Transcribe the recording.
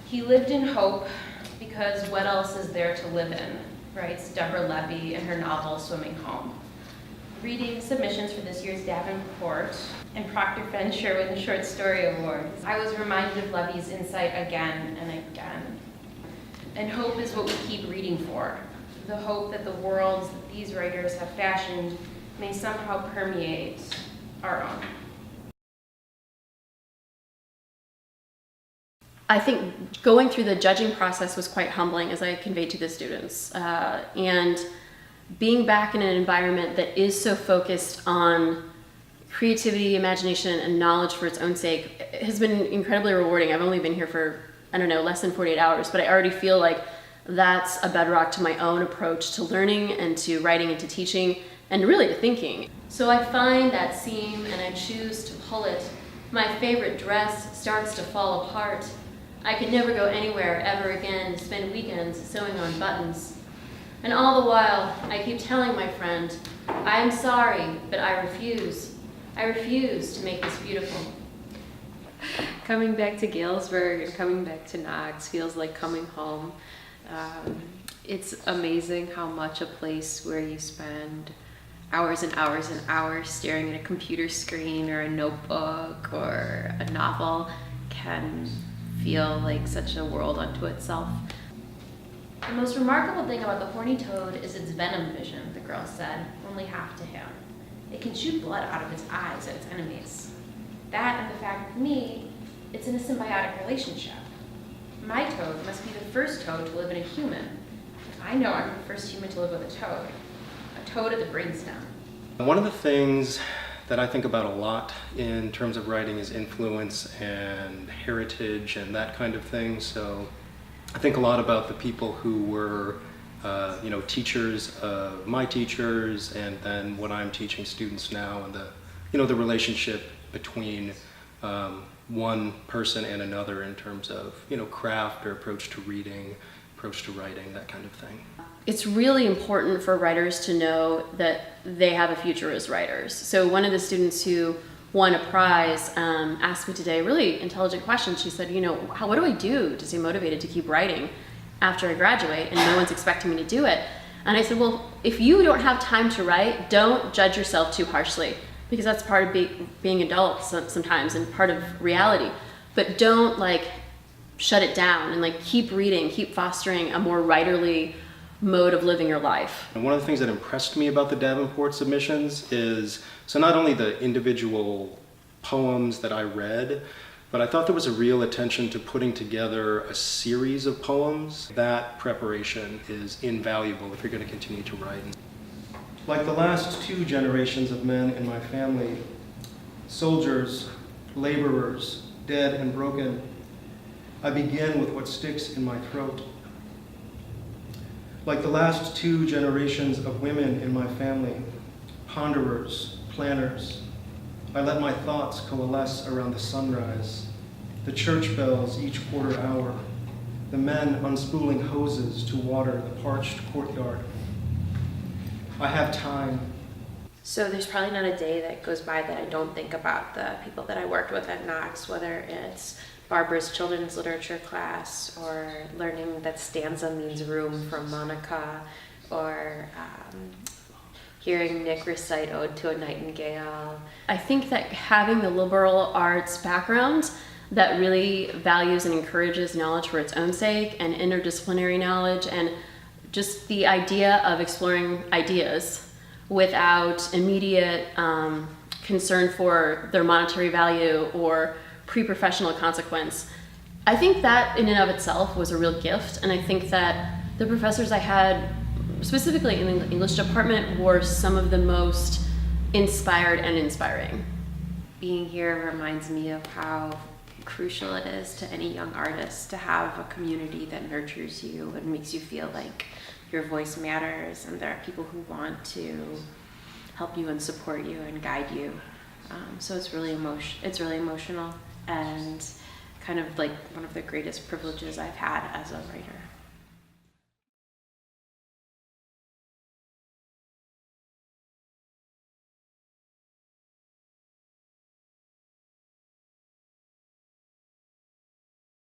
He lived in hope because what else is there to live in, writes Deborah Levy in her novel Swimming Home. Reading submissions for this year's Davenport and Proctor Fenn Sherwin Short Story Awards, I was reminded of Levy's insight again and again. And hope is what we keep reading for. The hope that the worlds that these writers have fashioned may somehow permeate our own. I think going through the judging process was quite humbling, as I conveyed to the students. And being back in an environment that is so focused on creativity, imagination, and knowledge for its own sake has been incredibly rewarding. I've only been here for, I don't know, less than 48 hours, but I already feel like that's a bedrock to my own approach to learning and to writing and to teaching and really to thinking. So I find that seam and I choose to pull it. My favorite dress starts to fall apart. I could never go anywhere ever again to spend weekends sewing on buttons. And all the while, I keep telling my friend, I am sorry, but I refuse. I refuse to make this beautiful. Coming back to Galesburg and coming back to Knox feels like coming home. It's amazing how much a place where you spend hours and hours and hours staring at a computer screen or a notebook or a novel can feel like such a world unto itself. The most remarkable thing about the horny toad is its venom vision, the girl said, only half to him. It can shoot blood out of its eyes at its enemies. That and the fact with me, it's in a symbiotic relationship. My toad must be the first toad to live in a human. I know I'm the first human to live with a toad at the brainstem. One of the things that I think about a lot in terms of writing is influence and heritage and that kind of thing. So I think a lot about the people who were teachers of my teachers, and then what I'm teaching students now, and the relationship between one person and another in terms of craft or approach to reading, approach to writing, that kind of thing. It's really important for writers to know that they have a future as writers. So one of the students who won a prize asked me today a really intelligent question. She said, what do I do to stay motivated to keep writing after I graduate and no one's expecting me to do it? And I said, well, if you don't have time to write, don't judge yourself too harshly, because that's part of being adult sometimes and part of reality. But don't shut it down and keep reading, keep fostering a more writerly mode of living your life. And one of the things that impressed me about the Davenport submissions is, so not only the individual poems that I read, but I thought there was a real attention to putting together a series of poems. That preparation is invaluable if you're going to continue to write. Like the last two generations of men in my family, soldiers, laborers, dead and broken, I begin with what sticks in my throat. Like the last two generations of women in my family, ponderers, planners, I let my thoughts coalesce around the sunrise, the church bells each quarter hour, the men unspooling hoses to water the parched courtyard. I have time. So there's probably not a day that goes by that I don't think about the people that I worked with at Knox, whether it's Barbara's children's literature class, or learning that stanza means room from Monica, or hearing Nick recite Ode to a Nightingale. I think that having the liberal arts background that really values and encourages knowledge for its own sake and interdisciplinary knowledge, and just the idea of exploring ideas without immediate concern for their monetary value or pre-professional consequence. I think that in and of itself was a real gift, and I think that the professors I had, specifically in the English department, were some of the most inspired and inspiring. Being here reminds me of how crucial it is to any young artist to have a community that nurtures you and makes you feel like your voice matters, and there are people who want to help you and support you and guide you. So it's really emotional, and kind of like one of the greatest privileges I've had as a writer.